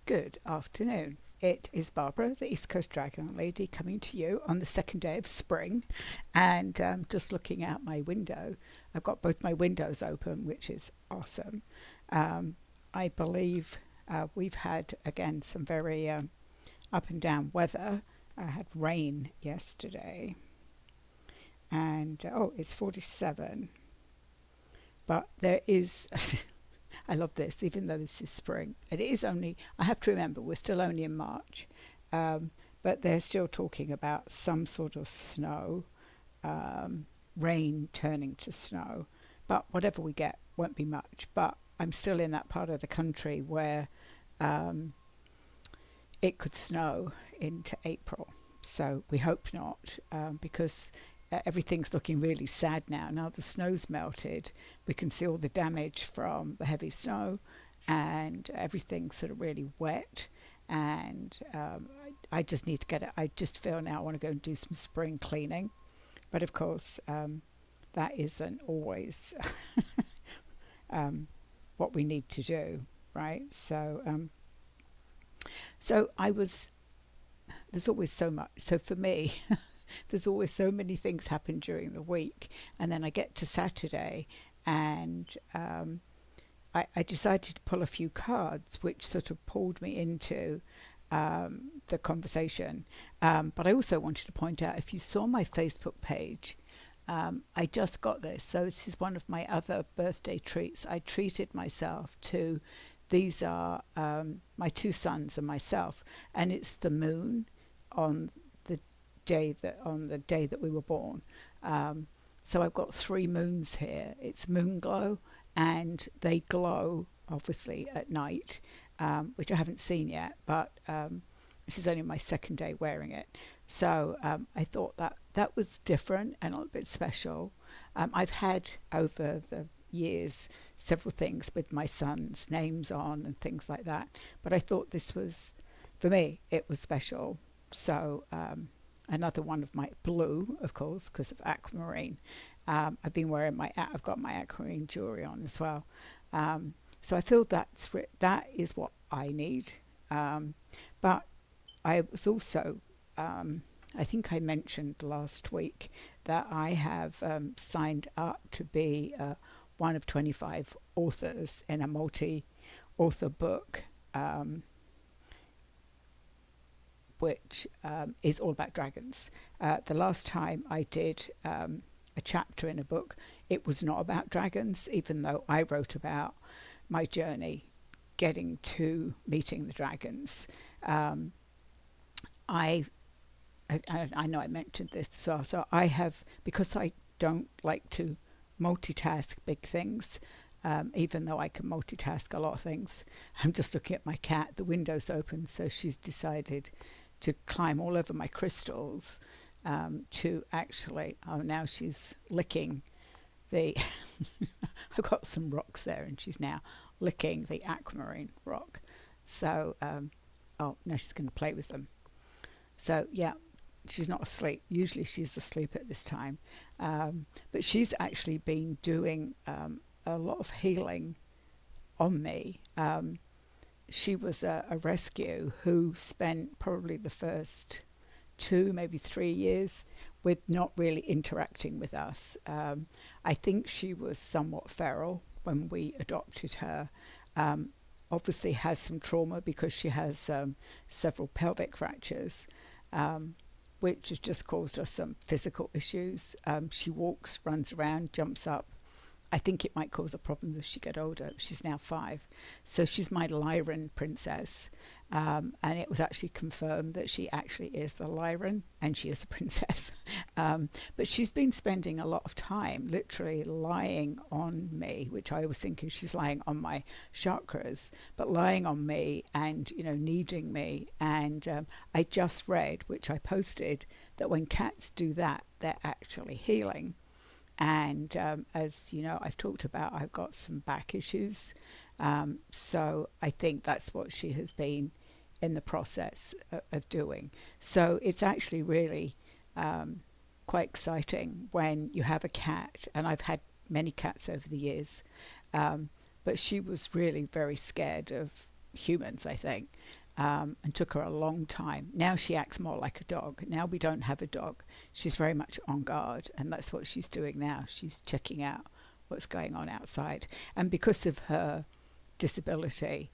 Good afternoon. It is Barbara, the East Coast Dragon Lady, coming to you on the second day of spring. And just looking out my window, I've got both my windows open, which is awesome. Um, I believe we've had, again, some very up and down weather. I had rain yesterday, and it's 47. But there is I love this, even though this is spring. And it is only, I have to remember, we're still only in March, um, but they're still talking about some sort of snow, rain turning to snow. But whatever we get won't be much. But I'm still in that part of the country where um, it could snow into April. So we hope not, because everything's looking really sad now. Now the snow's melted, we can see all the damage from the heavy snow, and everything's sort of really wet. And I just need to get it. I just feel now I want to go and do some spring cleaning. But of course, that isn't always um, what we need to do, right? So I was. There's always so much. So for me, there's always so many things happen during the week, and then I get to Saturday, and I decided to pull a few cards, which sort of pulled me into the conversation. But I also wanted to point out, if you saw my Facebook page, I just got this. So this is one of my other birthday treats. I treated myself to. These are my two sons and myself, and it's the moon on the day that we were born. Um, so I've got three moons here. It's moon glow, and they glow obviously at night, which I haven't seen yet, but this is only my second day wearing it. So I thought that that was different and a little bit special. I've had over the years several things with my son's names on and things like that, but I thought this was, for me, it was special. So another one of my blue, of course, because of aquamarine. I've been wearing I've got my aquamarine jewelry on as well. So I feel that is what I need. But I was also, I think I mentioned last week that I have signed up to be one of 25 authors in a multi-author book, which is all about dragons. The last time I did a chapter in a book, it was not about dragons, even though I wrote about my journey getting to meeting the dragons. Um, I, I know I mentioned this as well. So I have, because I don't like to multitask big things, even though I can multitask a lot of things. I'm just looking at my cat. The window's open, so she's decided to climb all over my crystals, to actually, oh, now she's licking the, I've got some rocks there, and she's now licking the aquamarine rock. So, oh, now she's going to play with them. So, yeah, she's not asleep. Usually she's asleep at this time. But she's actually been doing a lot of healing on me. She was a rescue who spent probably the first 2, maybe 3 years with not really interacting with us. I think she was somewhat feral when we adopted her. Um, Obviously has some trauma because she has several pelvic fractures, um, which has just caused us some physical issues. She walks, runs around, jumps up. I think it might cause a problem as she get older. She's now 5. So she's my Lyran princess. And it was actually confirmed that she actually is the Lyran and she is a princess. But she's been spending a lot of time literally lying on me, which I was thinking she's lying on my chakras, but lying on me and, needing me. And I just read, which I posted, that when cats do that, they're actually healing. And as you know, I've talked about, I've got some back issues. So I think that's what she has been in the process of doing. So it's actually really quite exciting when you have a cat, and I've had many cats over the years, but she was really very scared of humans, I think, and took her a long time. Now she acts more like a dog. Now we don't have a dog. She's very much on guard, and that's what she's doing now. She's checking out what's going on outside. And because of her disability,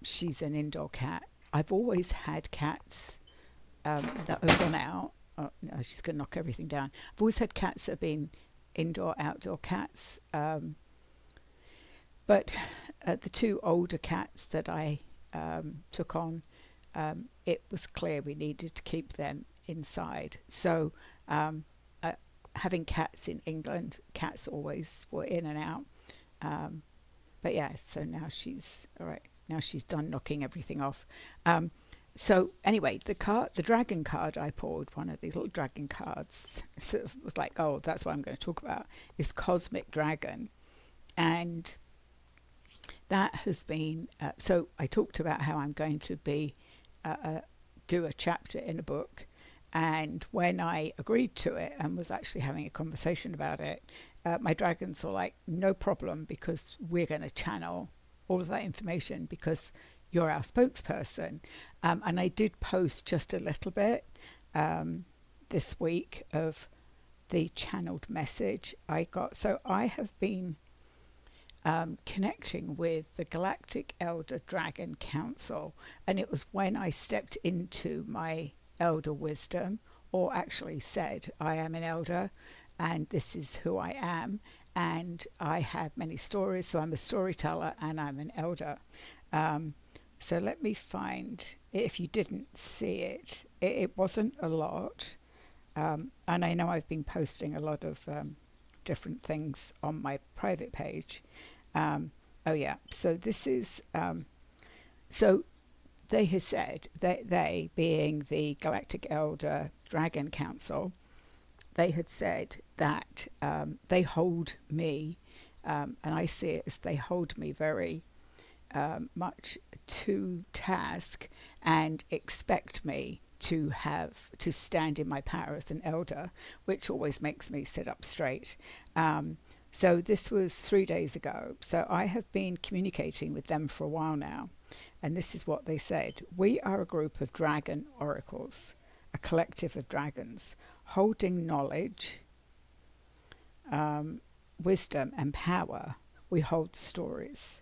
she's an indoor cat. I've always had cats that have gone out. Oh, no, she's going to knock everything down. I've always had cats that have been indoor, outdoor cats. But the two older cats that I took on, it was clear we needed to keep them inside. So having cats in England, cats always were in and out. But yeah, so now she's all right. Now she's done knocking everything off. So anyway, the dragon card I pulled, one of these little dragon cards, sort of was like, oh, that's what I'm going to talk about, is Cosmic Dragon. And that has been, so I talked about how I'm going to be, do a chapter in a book. And when I agreed to it and was actually having a conversation about it, my dragons were like, no problem, because we're going to channel all of that information because you're our spokesperson. And I did post just a little bit this week of the channeled message I got. So I have been connecting with the Galactic Elder Dragon Council, and it was when I stepped into my elder wisdom, or actually said, I am an elder and this is who I am, and I have many stories, so I'm a storyteller and I'm an elder. So let me find, if you didn't see it, it wasn't a lot. And I know I've been posting a lot of different things on my private page. Oh yeah, so this is, so they have said, that they being the Galactic Elder Dragon Council, they had said that they hold me, and I see it as they hold me very much to task and expect me to stand in my power as an elder, which always makes me sit up straight. So this was 3 days ago. So I have been communicating with them for a while now. And this is what they said. We are a group of dragon oracles, a collective of dragons, holding knowledge, wisdom and power. We hold stories.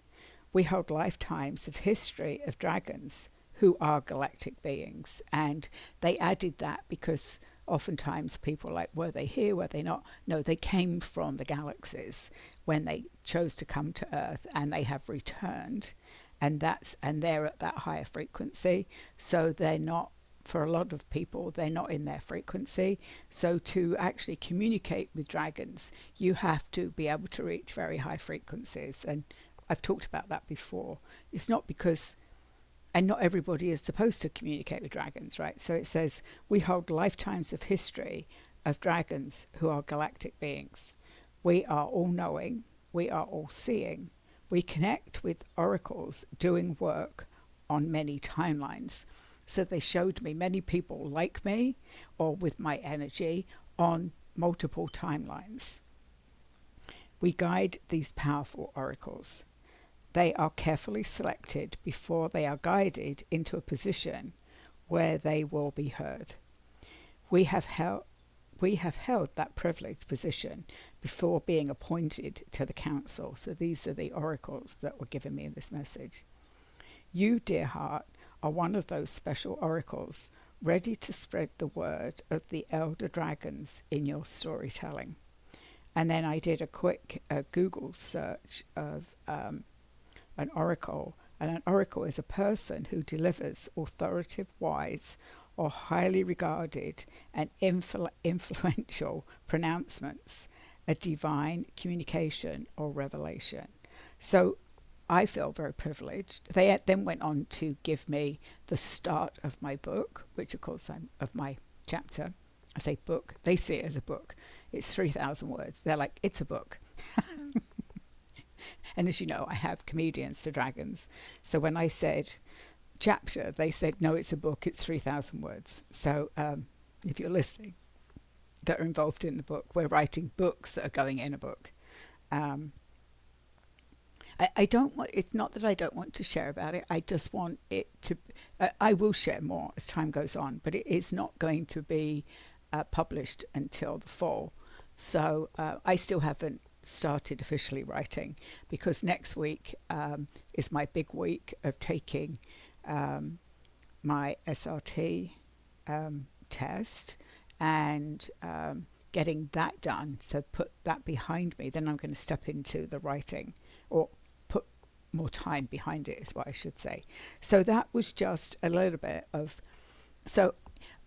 We hold lifetimes of history of dragons who are galactic beings. And they added that because oftentimes people are like, were they here, were they not? No, they came from the galaxies when they chose to come to Earth, and they have returned, and they're at that higher frequency. So they're not, for a lot of people, they're not in their frequency. So to actually communicate with dragons, you have to be able to reach very high frequencies. And I've talked about that before. It's not because, and not everybody is supposed to communicate with dragons, right? So it says, we hold lifetimes of history of dragons who are galactic beings. We are all knowing. We are all seeing. We connect with oracles doing work on many timelines. So they showed me many people like me or with my energy on multiple timelines. We guide these powerful oracles. They are carefully selected before they are guided into a position where they will be heard. We have held that privileged position before being appointed to the council. So these are the oracles that were given me in this message. You, dear heart, are one of those special oracles ready to spread the word of the elder dragons in your storytelling. And then I did a quick Google search of an oracle, and an oracle is a person who delivers authoritative, wise, or highly regarded and influential pronouncements, a divine communication or revelation. So I feel very privileged. They then went on to give me the start of my book, which of course of my chapter. I say book, they see it as a book. It's 3,000 words. They're like, it's a book. And as you know, I have comedians to dragons. So when I said chapter, they said, no, it's a book, it's 3,000 words. So if you're listening, that are involved in the book, we're writing books that are going in a book. I don't want, it's not that I don't want to share about it. I just want it to, I will share more as time goes on, but it is not going to be published until the fall. So I still haven't started officially writing, because next week is my big week of taking my SRT test and getting that done. So put that behind me. Then I'm going to step into the writing, or put more time behind it, is what I should say. So that was just a little bit of. So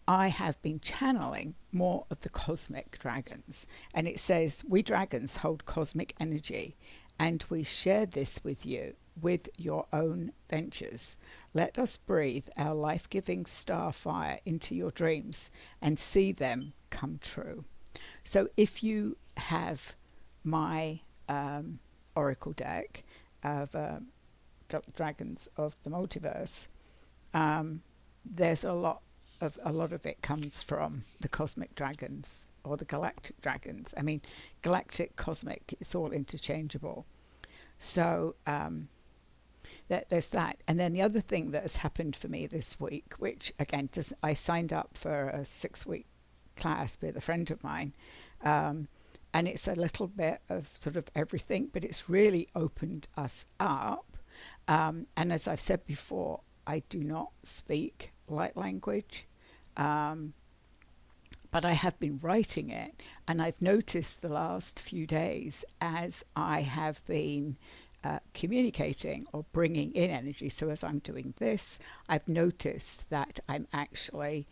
I have been channeling more of the cosmic dragons, and it says, we dragons hold cosmic energy, and we share this with you with your own ventures. Let us breathe our life-giving star fire into your dreams and see them come true. So if you have my oracle deck of Dragons of the Multiverse, there's a lot of it comes from the cosmic dragons or the galactic dragons. I mean, galactic, cosmic, it's all interchangeable. So there's that. And then the other thing that has happened for me this week, which again, I signed up for a 6-week class with a friend of mine, and it's a little bit of sort of everything, but it's really opened us up. And as I've said before, I do not speak light language, but I have been writing it, and I've noticed the last few days as I have been communicating or bringing in energy. So as I'm doing this, I've noticed that I'm actually,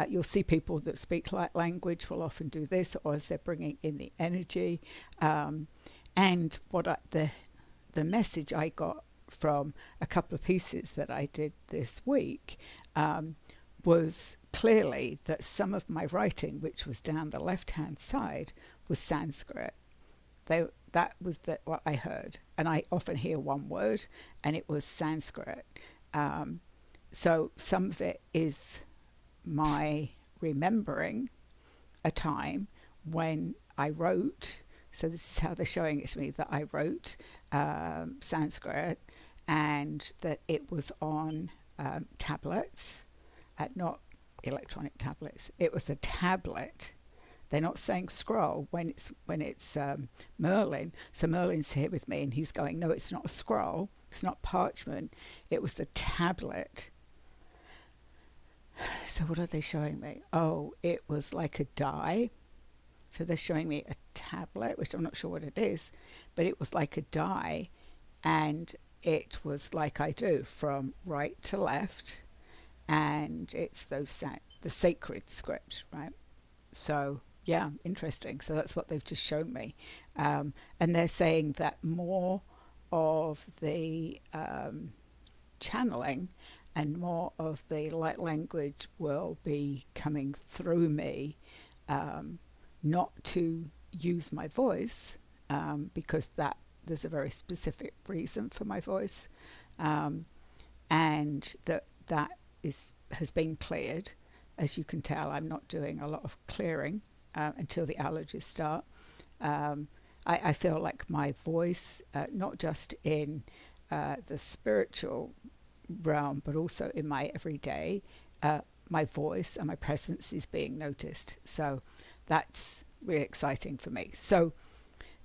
you'll see people that speak light language will often do this, or as they're bringing in the energy. And the message I got from a couple of pieces that I did this week was clearly that some of my writing, which was down the left-hand side, was Sanskrit. That was what I heard, and I often hear one word, and it was Sanskrit. So some of it is my remembering a time when I wrote. So this is how they're showing it to me, that I wrote Sanskrit, and that it was on tablets, not electronic tablets. It was a tablet. They're not saying scroll when it's Merlin. So Merlin's here with me, and he's going, no, it's not a scroll. It's not parchment. It was the tablet. So what are they showing me? Oh, it was like a die. So they're showing me a tablet, which I'm not sure what it is, but it was like a die, and it was like I do, from right to left, and it's the sacred script, right? So yeah, interesting. So that's what they've just shown me. And they're saying that more of the channeling and more of the light language will be coming through me, not to use my voice, because there's a very specific reason for my voice, and that has been cleared. As you can tell, I'm not doing a lot of clearing until the allergies start. I feel like my voice, not just in the spiritual realm, but also in my everyday, my voice and my presence is being noticed. So that's really exciting for me. So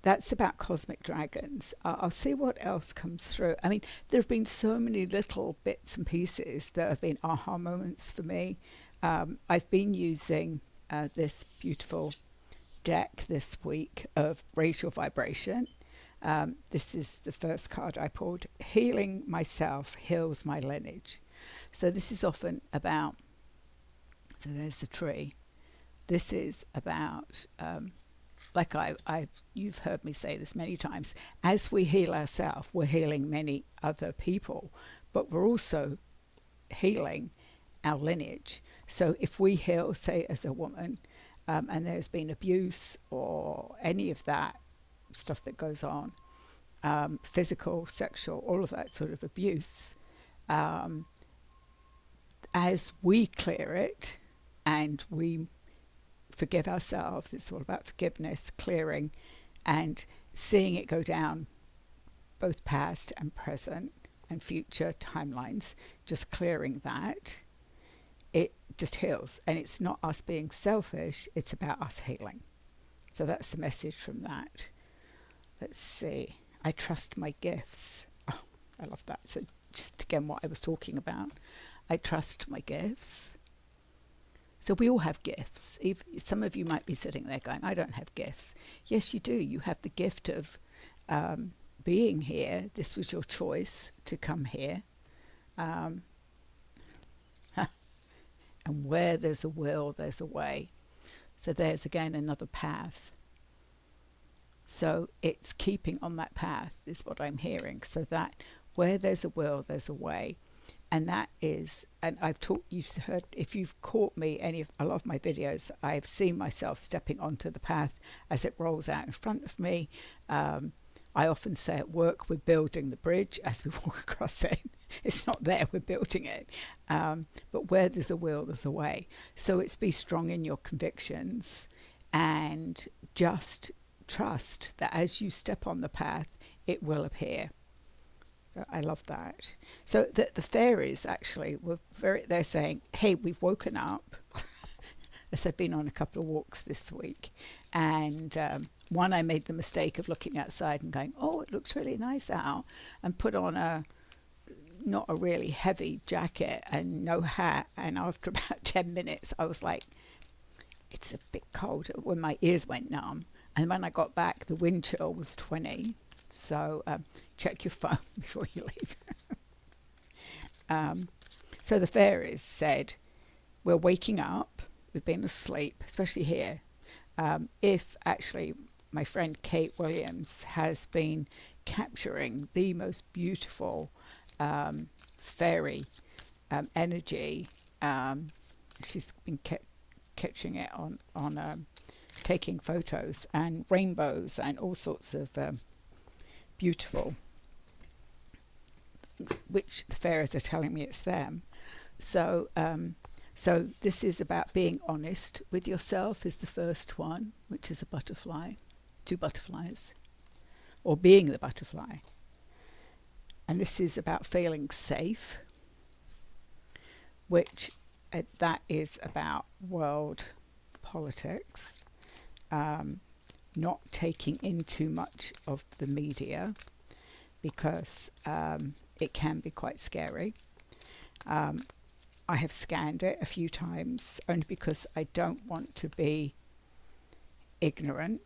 that's about cosmic dragons. I'll see what else comes through. I mean, there have been so many little bits and pieces that have been aha moments for me. I've been using this beautiful deck this week of Raise Your Vibration. This is the first card I pulled. Healing myself heals my lineage. So this is often about, so there's the tree. This is about, like you've heard me say this many times, as we heal ourselves, we're healing many other people, but we're also healing our lineage. So if we heal, say as a woman, and there's been abuse or any of that stuff that goes on, physical, sexual, all of that sort of abuse, as we clear it and we forgive ourselves, it's all about forgiveness, clearing, and seeing it go down both past and present and future timelines, just clearing that, it just heals. And it's not us being selfish, it's about us healing. So that's the message from that. Let's see. I trust my gifts. Oh, I love that. So just again, what I was talking about. I trust my gifts. So we all have gifts. Some of you might be sitting there going, I don't have gifts. Yes, you do. You have the gift of being here. This was your choice to come here. And where there's a will, there's a way. So there's again another path. So it's keeping on that path is what I'm hearing. So that where there's a will, there's a way. And that is, and I've taught, you've heard, if you've caught me a lot of my videos, I've seen myself stepping onto the path as it rolls out in front of me. I often say at work, we're building the bridge as we walk across it. It's not there, we're building it. But where there's a will, there's a way. So it's be strong in your convictions and just trust that as you step on the path, it will appear. So I love that. So the fairies actually they're saying, hey, we've woken up. As I've been on a couple of walks this week. And one, I made the mistake of looking outside and going, oh, it looks really nice out, and put on not a really heavy jacket and no hat. And after about 10 minutes, I was like, it's a bit cold, when my ears went numb. And when I got back, the wind chill was 20. So check your phone before you leave. So the fairies said, we're waking up. We've been asleep, especially here. If actually my friend Kate Williams has been capturing the most beautiful fairy energy. She's been catching it on taking photos and rainbows and all sorts of beautiful things, which the fairies are telling me it's them. So so this is about being honest with yourself is the first one, which is a butterfly, 2 butterflies, or being the butterfly. And this is about feeling safe, which that is about world politics, not taking in too much of the media because it can be quite scary. I have scanned it a few times only because I don't want to be ignorant.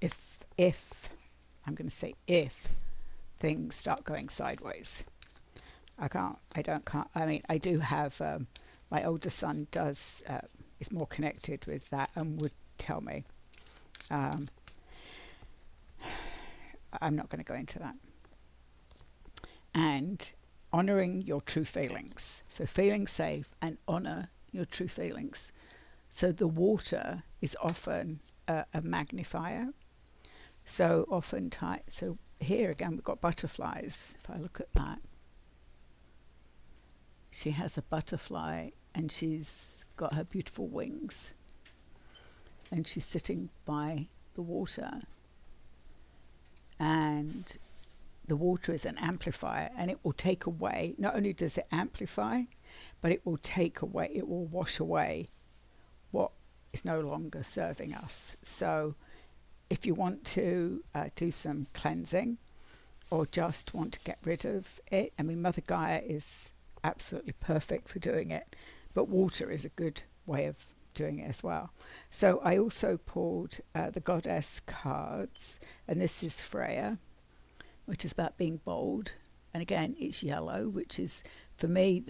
If I'm going to say if things start going sideways, I mean, I do have, my older son is more connected with that and would tell me. I'm not going to go into that. And honouring your true feelings. So feeling safe and honour your true feelings. So the water is often a magnifier. So so here again we've got butterflies. If I look at that, she has a butterfly and she's got her beautiful wings and she's sitting by the water, and the water is an amplifier, and it will take away, not only does it amplify, but it will take away, it will wash away what is no longer serving us. So if you want to do some cleansing or just want to get rid of it, I mean, Mother Gaia is absolutely perfect for doing it, but water is a good way of doing it as well. So I also pulled the Goddess cards, and this is Freya, which is about being bold. And again, it's yellow, which is, for me,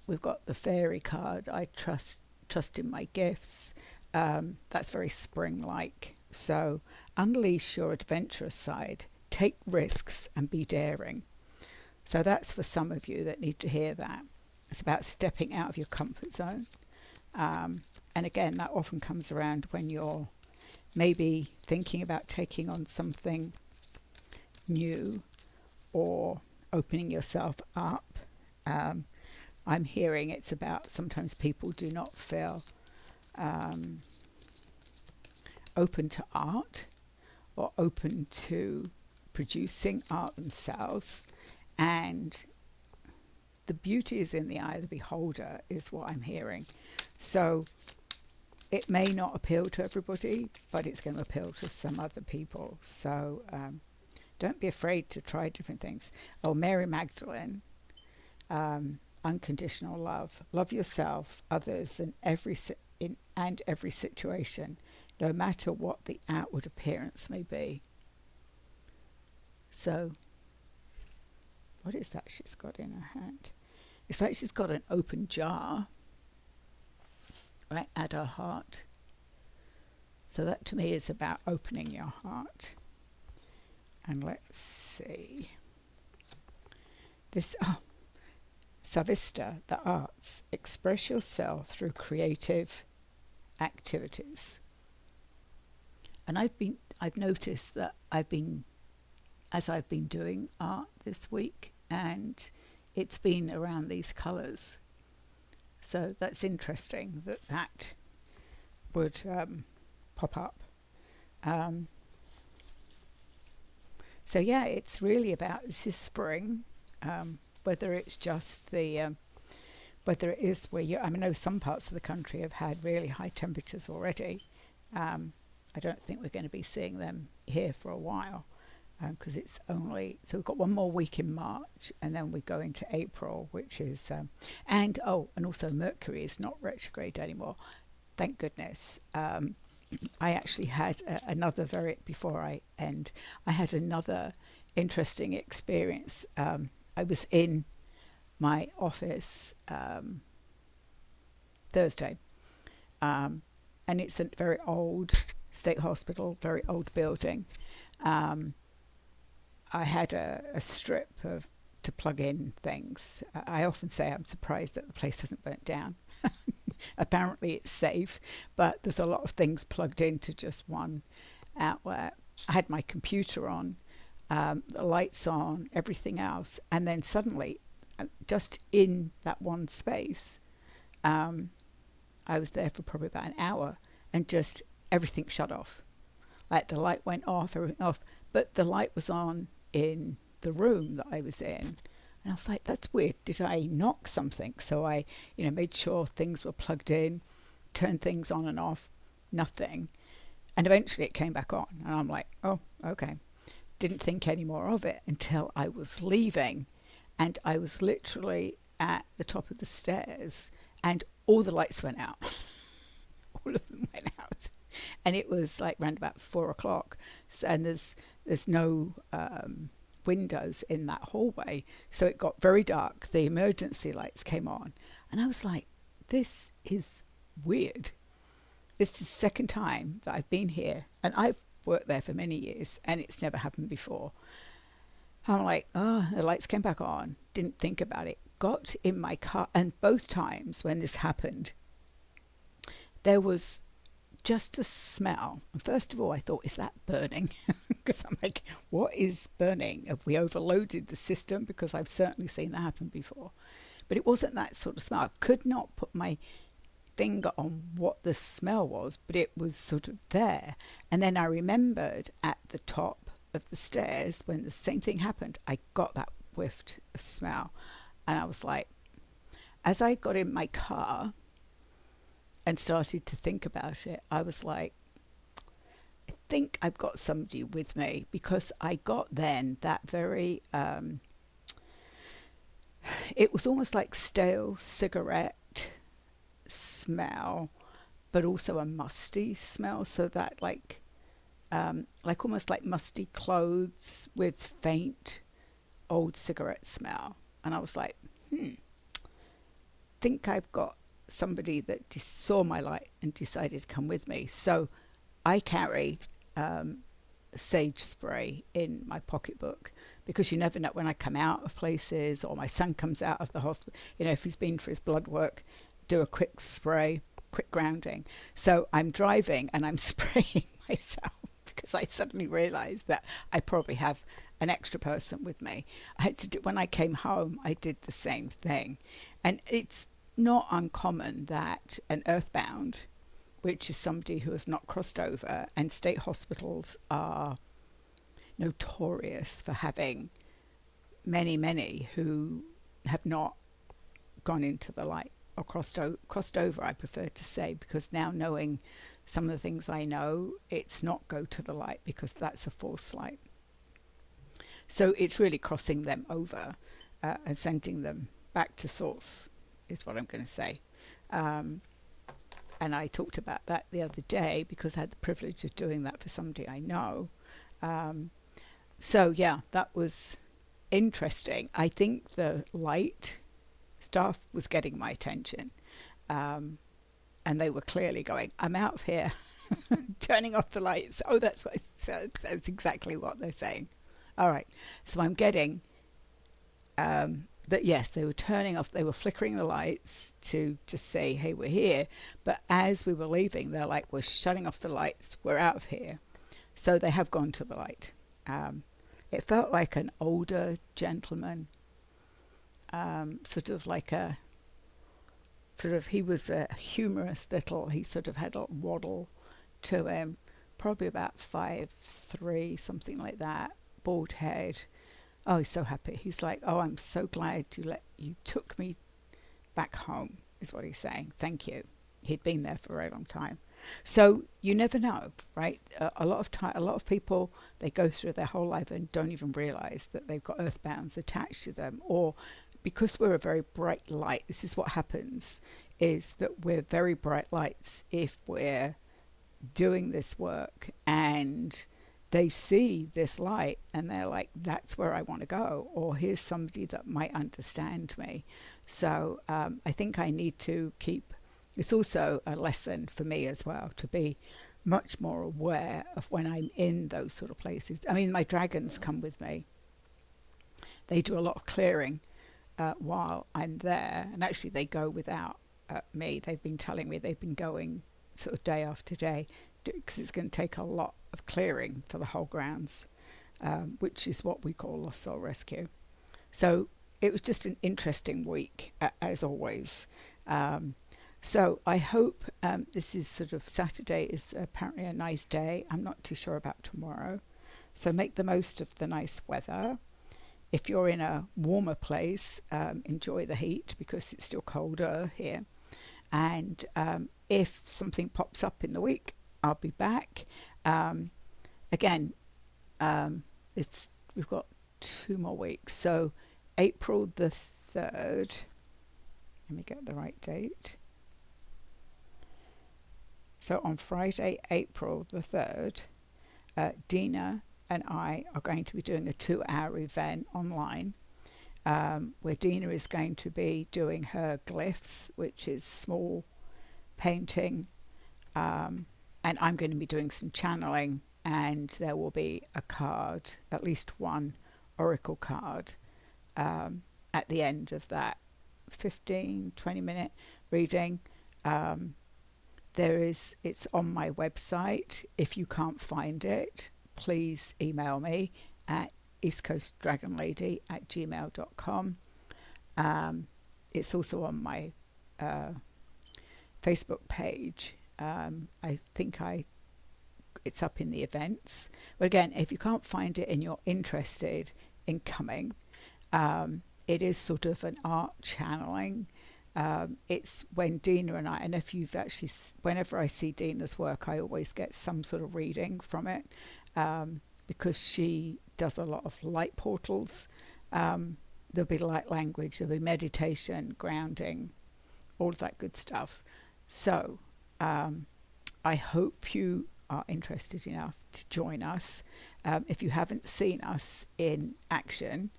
we've got the fairy card. I trust in my gifts. That's very spring-like. So unleash your adventurous side, take risks and be daring. So that's for some of you that need to hear that. It's about stepping out of your comfort zone. And again, that often comes around when you're maybe thinking about taking on something new or opening yourself up. I'm hearing it's about sometimes people do not feel open to art or open to producing art themselves, and the beauty is in the eye of the beholder, is what I'm hearing. So it may not appeal to everybody, but it's going to appeal to some other people. So don't be afraid to try different things. Oh, Mary Magdalene, unconditional love. Love yourself, others, and every situation, no matter what the outward appearance may be. So, what is that she's got in her hand? It's like she's got an open jar, right, at her heart. So that to me is about opening your heart. And let's see. This, Savista, the arts. Express yourself through creative activities. And I've noticed that as I've been doing art this week, and it's been around these colours. So that's interesting that would pop up. So yeah, it's really about, this is spring, whether it's just whether it is where I know some parts of the country have had really high temperatures already. I don't think we're going to be seeing them here for a while, because it's only, so we've got one more week in March, and then we go into April, which is, and also Mercury is not retrograde anymore. Thank goodness. I actually had before I end, I had another interesting experience. I was in my office Thursday, and it's a very old state hospital, very old building. I had a strip to plug in things. I often say I'm surprised that the place hasn't burnt down. Apparently it's safe, but there's a lot of things plugged into just one outlet. I had my computer on, the lights on, everything else, and then suddenly, just in that one space, I was there for probably about an hour, and just everything shut off. Like the light went off, everything off, but the light was on in the room that I was in. And I was like, that's weird. Did I knock something? So I, made sure things were plugged in, turned things on and off, nothing. And eventually it came back on. And I'm like, oh, okay. Didn't think any more of it until I was leaving. And I was literally at the top of the stairs, and all the lights went out. All of them went out. And it was like around about 4:00. And there's no windows in that hallway, so it got very dark. The emergency lights came on, and I was like, this is weird. This is the second time that I've been here, and I've worked there for many years, and it's never happened before. I'm like, oh, the lights came back on, didn't think about it, got in my car, and both times when this happened, there was just a smell. And first of all, I thought, is that burning? Because I'm like, what is burning? Have we overloaded the system? Because I've certainly seen that happen before. But it wasn't that sort of smell. I could not put my finger on what the smell was, but it was sort of there. And then I remembered at the top of the stairs, when the same thing happened, I got that whiff of smell. And I was like, as I got in my car and started to think about it, I was like, I think I've got somebody with me, because I got then that very, it was almost like stale cigarette smell, but also a musty smell. So that like almost like musty clothes with faint old cigarette smell. And I was like, think I've got somebody that saw my light and decided to come with me. So I carry sage spray in my pocketbook, because you never know when I come out of places, or my son comes out of the hospital, if he's been for his blood work, do a quick spray, quick grounding. So I'm driving and I'm spraying myself, because I suddenly realized that I probably have an extra person with me. I had to do, when I came home, I did the same thing. And it's not uncommon that an earthbound, which is somebody who has not crossed over, and state hospitals are notorious for having many who have not gone into the light, or crossed over, I prefer to say, because now knowing some of the things I know, it's not go to the light, because that's a false light. So it's really crossing them over, and sending them back to source, is what I'm going to say. And I talked about that the other day because I had the privilege of doing that for somebody I know. So yeah, that was interesting. I think the light stuff was getting my attention, and they were clearly going, I'm out of here. Turning off the lights. Oh, that's that's exactly what they're saying. All right, so I'm getting that yes, they were turning off, they were flickering the lights to just say, hey, we're here. But as we were leaving, they're like, we're shutting off the lights, we're out of here. So they have gone to the light. It felt like an older gentleman, sort of like he was a humorous little, he sort of had a waddle to him, probably about 5'3", something like that, bald head. Oh, he's so happy. He's like, oh, I'm so glad you took me back home, is what he's saying. Thank you. He'd been there for a very long time. So you never know, right? A lot of people, they go through their whole life and don't even realize that they've got earthbounds attached to them, or because we're a very bright light, this is what happens, is that we're very bright lights if we're doing this work and they see this light and they're like, that's where I want to go, or here's somebody that might understand me. So I think I need to keep, it's also a lesson for me as well, to be much more aware of when I'm in those sort of places. I mean, my dragons come with me. They do a lot of clearing while I'm there, and actually they go without me. They've been telling me they've been going sort of day after day, because it's going to take a lot of clearing for the whole grounds, which is what we call Lost Soul Rescue. So it was just an interesting week, as always. So I hope this is sort of, Saturday is apparently a nice day. I'm not too sure about tomorrow. So make the most of the nice weather. If you're in a warmer place, enjoy the heat, because it's still colder here. And if something pops up in the week, I'll be back. Again, we've got 2 more weeks. So April the 3rd, let me get the right date. So on Friday, April the 3rd, Dina and I are going to be doing a 2-hour event online, where Dina is going to be doing her glyphs, which is small painting, and I'm going to be doing some channeling, and there will be a card, at least one oracle card, at the end of that 15-20 minute reading. It's on my website. If you can't find it, please email me at eastcoastdragonlady@gmail.com. It's also on my Facebook page. I think it's up in the events. But again, if you can't find it and you're interested in coming, it is sort of an art channeling. It's when Dina and I, and if you've actually, whenever I see Dina's work, I always get some sort of reading from it, because she does a lot of light portals. There'll be light language, there'll be meditation, grounding, all of that good stuff. So I hope you are interested enough to join us. If you haven't seen us in action,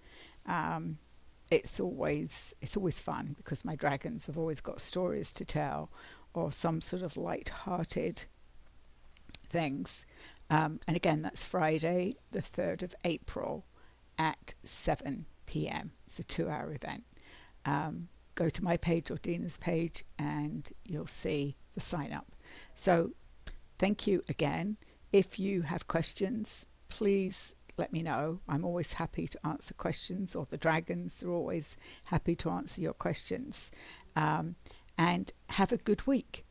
it's always fun, because my dragons have always got stories to tell, or some sort of light-hearted things. And again, that's Friday the 3rd of April at 7 p.m. It's a 2-hour event. Go to my page or Dina's page and you'll see the sign up. So thank you again. If you have questions, please let me know. I'm always happy to answer questions, or the dragons are always happy to answer your questions. And have a good week.